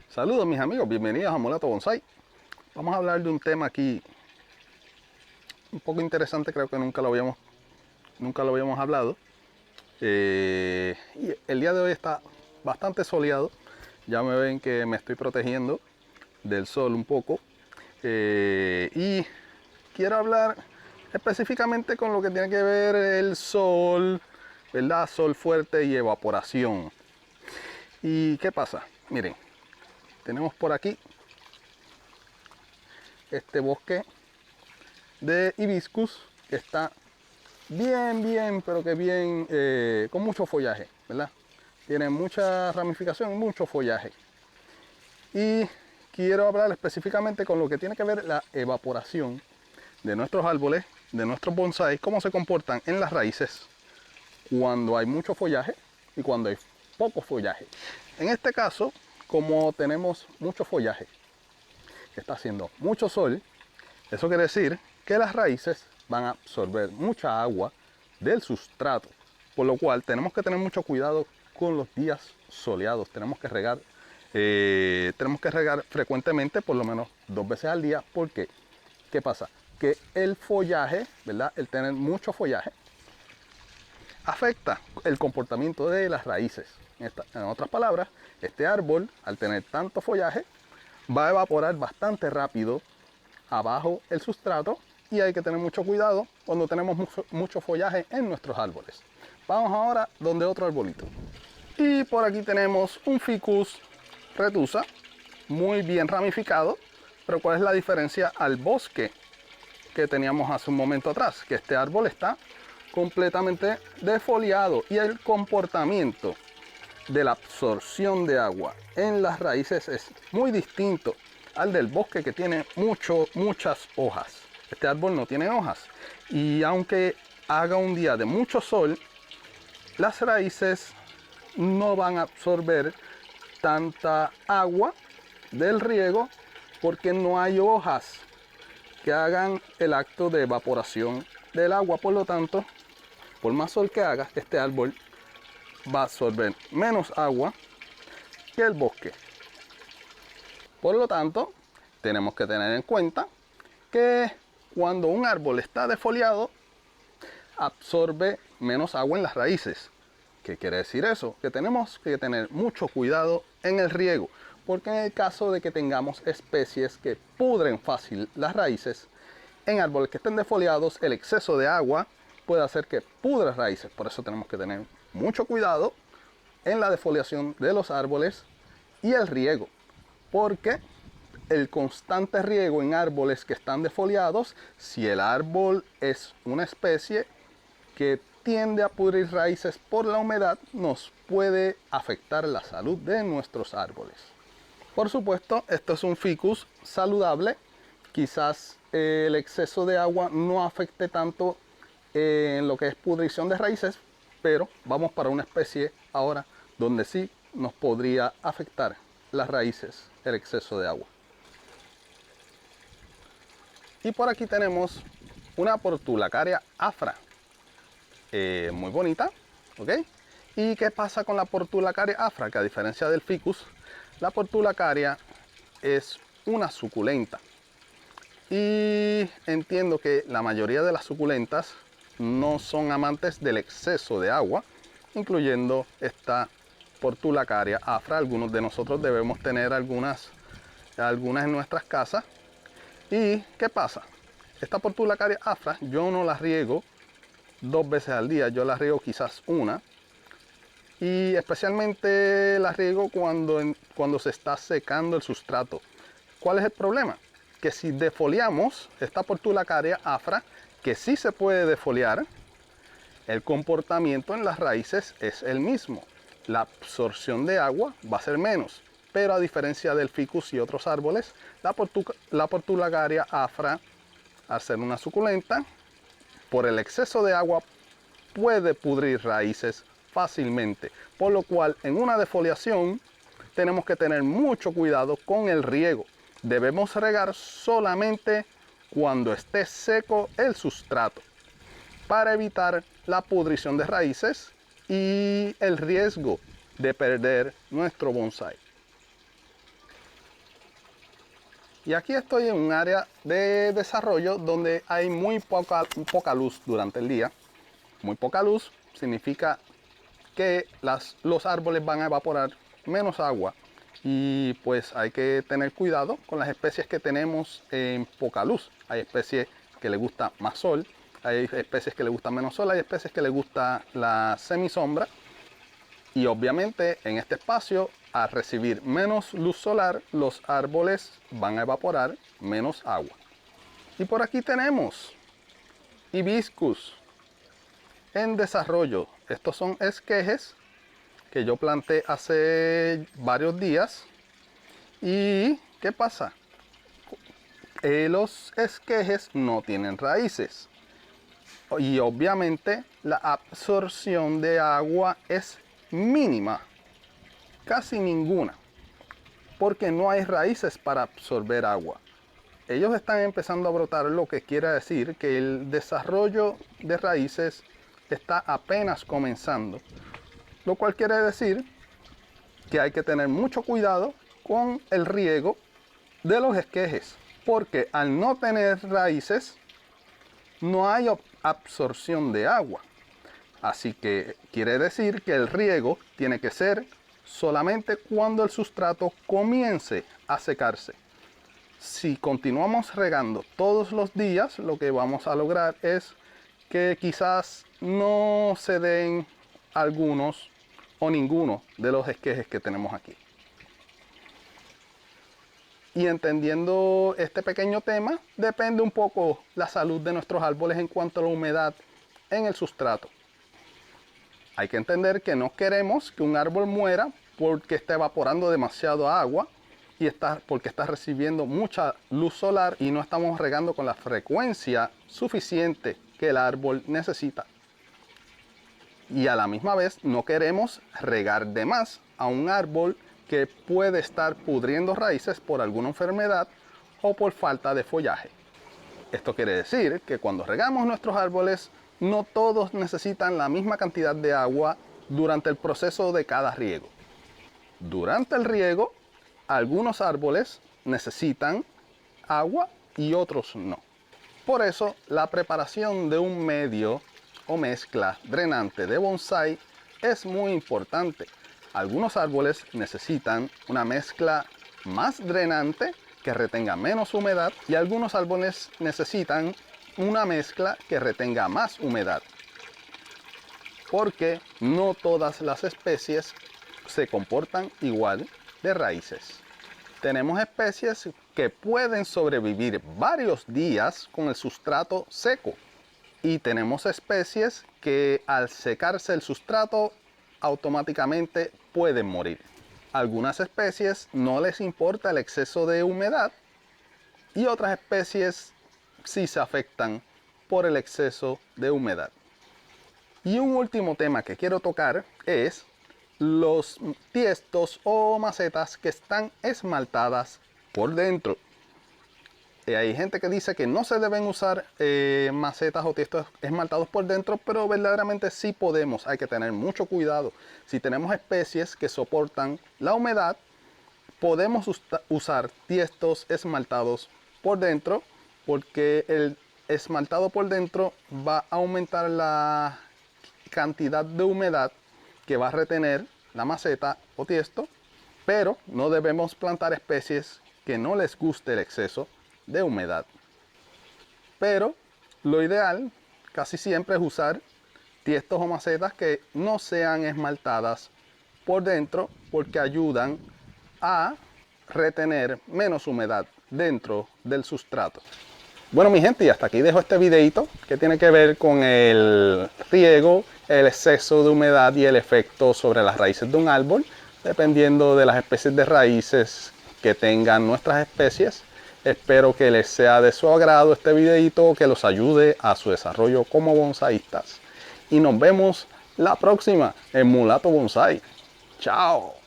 Saludos mis amigos, bienvenidos a Mulato Bonsai. Vamos a hablar de un tema aquí un poco interesante, creo que nunca lo habíamos hablado. Y el día de hoy está bastante soleado, ya me ven que me estoy protegiendo del sol un poco. Y quiero hablar específicamente con lo que tiene que ver el sol, ¿verdad? Sol fuerte y evaporación. ¿Y qué pasa? Miren, tenemos por aquí este bosque de hibiscus que está bien, pero que bien, con mucho follaje, ¿verdad? Tiene mucha ramificación y mucho follaje. Y quiero hablar específicamente con lo que tiene que ver la evaporación de nuestros árboles, de nuestros bonsai, cómo se comportan en las raíces cuando hay mucho follaje y cuando hay poco follaje. En este caso, como tenemos mucho follaje, está haciendo mucho sol, eso quiere decir que las raíces van a absorber mucha agua del sustrato, por lo cual tenemos que tener mucho cuidado con los días soleados. Tenemos que regar frecuentemente, por lo menos 2 veces al día, porque ¿qué pasa? Que el follaje, ¿verdad? El tener mucho follaje afecta el comportamiento de las raíces. En otras palabras, este árbol, al tener tanto follaje, va a evaporar bastante rápido abajo el sustrato, y hay que tener mucho cuidado cuando tenemos mucho follaje en nuestros árboles. Vamos ahora donde otro arbolito. Y por aquí tenemos un Ficus retusa, muy bien ramificado, pero ¿cuál es la diferencia al bosque que teníamos hace un momento atrás? Que este árbol está completamente defoliado y el comportamiento de la absorción de agua en las raíces es muy distinto al del bosque, que tiene muchas hojas. Este árbol no tiene hojas, y aunque haga un día de mucho sol, las raíces no van a absorber tanta agua del riego porque no hay hojas que hagan el acto de evaporación del agua. Por lo tanto, por más sol que haga, este árbol va a absorber menos agua que el bosque. Por lo tanto, tenemos que tener en cuenta que cuando un árbol está defoliado, absorbe menos agua en las raíces. ¿Qué quiere decir eso? Que tenemos que tener mucho cuidado en el riego, porque en el caso de que tengamos especies que pudren fácil las raíces, en árboles que estén defoliados, el exceso de agua puede hacer que pudra raíces. Por eso tenemos que tener mucho cuidado en la defoliación de los árboles y el riego, porque el constante riego en árboles que están defoliados, si el árbol es una especie que tiende a pudrir raíces por la humedad, nos puede afectar la salud de nuestros árboles. Por supuesto, esto es un ficus saludable. Quizás el exceso de agua no afecte tanto en lo que es pudrición de raíces, pero vamos para una especie ahora donde sí nos podría afectar las raíces el exceso de agua. Y por aquí tenemos una Portulacaria afra, muy bonita, ¿ok? ¿Y qué pasa con la Portulacaria afra? Que a diferencia del ficus, la Portulacaria es una suculenta. Y entiendo que la mayoría de las suculentas no son amantes del exceso de agua, incluyendo esta Portulacaria afra. Algunos de nosotros debemos tener algunas en nuestras casas. ¿Y qué pasa? Esta Portulacaria afra yo no la riego 2 veces al día, yo la riego quizás una, y especialmente la riego cuando se está secando el sustrato. ¿Cuál es el problema? Que si defoliamos esta Portulacaria afra, que sí se puede defoliar, el comportamiento en las raíces es el mismo. La absorción de agua va a ser menos, pero a diferencia del ficus y otros árboles, la Portulacaria afra, al ser una suculenta, por el exceso de agua puede pudrir raíces fácilmente, por lo cual en una defoliación tenemos que tener mucho cuidado con el riego. Debemos regar solamente cuando esté seco el sustrato, para evitar la pudrición de raíces y el riesgo de perder nuestro bonsai. Y aquí estoy en un área de desarrollo donde hay muy poca luz durante el día. Muy poca luz significa que los árboles van a evaporar menos agua. Y pues hay que tener cuidado con las especies que tenemos en poca luz. Hay especies que les gusta más sol, hay especies que les gusta menos sol, hay especies que les gusta la semisombra. Y obviamente en este espacio, al recibir menos luz solar, los árboles van a evaporar menos agua. Y por aquí tenemos hibiscus en desarrollo. Estos son esquejes que yo planté hace varios días. ¿Y qué pasa? Los esquejes no tienen raíces. Y obviamente la absorción de agua es mínima, casi ninguna, porque no hay raíces para absorber agua. Ellos están empezando a brotar, lo que quiere decir que el desarrollo de raíces está apenas comenzando, lo cual quiere decir que hay que tener mucho cuidado con el riego de los esquejes, porque al no tener raíces no hay absorción de agua. Así que quiere decir que el riego tiene que ser solamente cuando el sustrato comience a secarse. Si continuamos regando todos los días, lo que vamos a lograr es que quizás no se den algunos o ninguno de los esquejes que tenemos aquí. Y entendiendo este pequeño tema, depende un poco la salud de nuestros árboles en cuanto a la humedad en el sustrato. Hay que entender que no queremos que un árbol muera porque está evaporando demasiado agua y porque está recibiendo mucha luz solar y no estamos regando con la frecuencia suficiente que el árbol necesita. Y a la misma vez no queremos regar de más a un árbol que puede estar pudriendo raíces por alguna enfermedad o por falta de follaje. Esto quiere decir que cuando regamos nuestros árboles, no todos necesitan la misma cantidad de agua durante el proceso de cada riego. Durante el riego, algunos árboles necesitan agua y otros no. Por eso, la preparación de un medio o mezcla drenante de bonsái es muy importante. Algunos árboles necesitan una mezcla más drenante que retenga menos humedad y algunos árboles necesitan una mezcla que retenga más humedad, porque no todas las especies se comportan igual de raíces. Tenemos especies que pueden sobrevivir varios días con el sustrato seco y tenemos especies que al secarse el sustrato automáticamente pueden morir. Algunas especies no les importa el exceso de humedad y otras especies sí se afectan por el exceso de humedad. Y un último tema que quiero tocar es los tiestos o macetas que están esmaltadas por dentro. Hay gente que dice que no se deben usar macetas o tiestos esmaltados por dentro, pero verdaderamente sí podemos. Hay que tener mucho cuidado. Si tenemos especies que soportan la humedad, podemos usar tiestos esmaltados por dentro, porque el esmaltado por dentro va a aumentar la cantidad de humedad que va a retener la maceta o tiesto, pero no debemos plantar especies que no les guste el exceso de humedad. Pero lo ideal casi siempre es usar tiestos o macetas que no sean esmaltadas por dentro, porque ayudan a retener menos humedad dentro del sustrato. Bueno, mi gente, y hasta aquí dejo este videito que tiene que ver con el riego, el exceso de humedad y el efecto sobre las raíces de un árbol, dependiendo de las especies de raíces que tengan nuestras especies. Espero que les sea de su agrado este videito, que los ayude a su desarrollo como bonsaístas. Y nos vemos la próxima en Mulato Bonsai. Chao.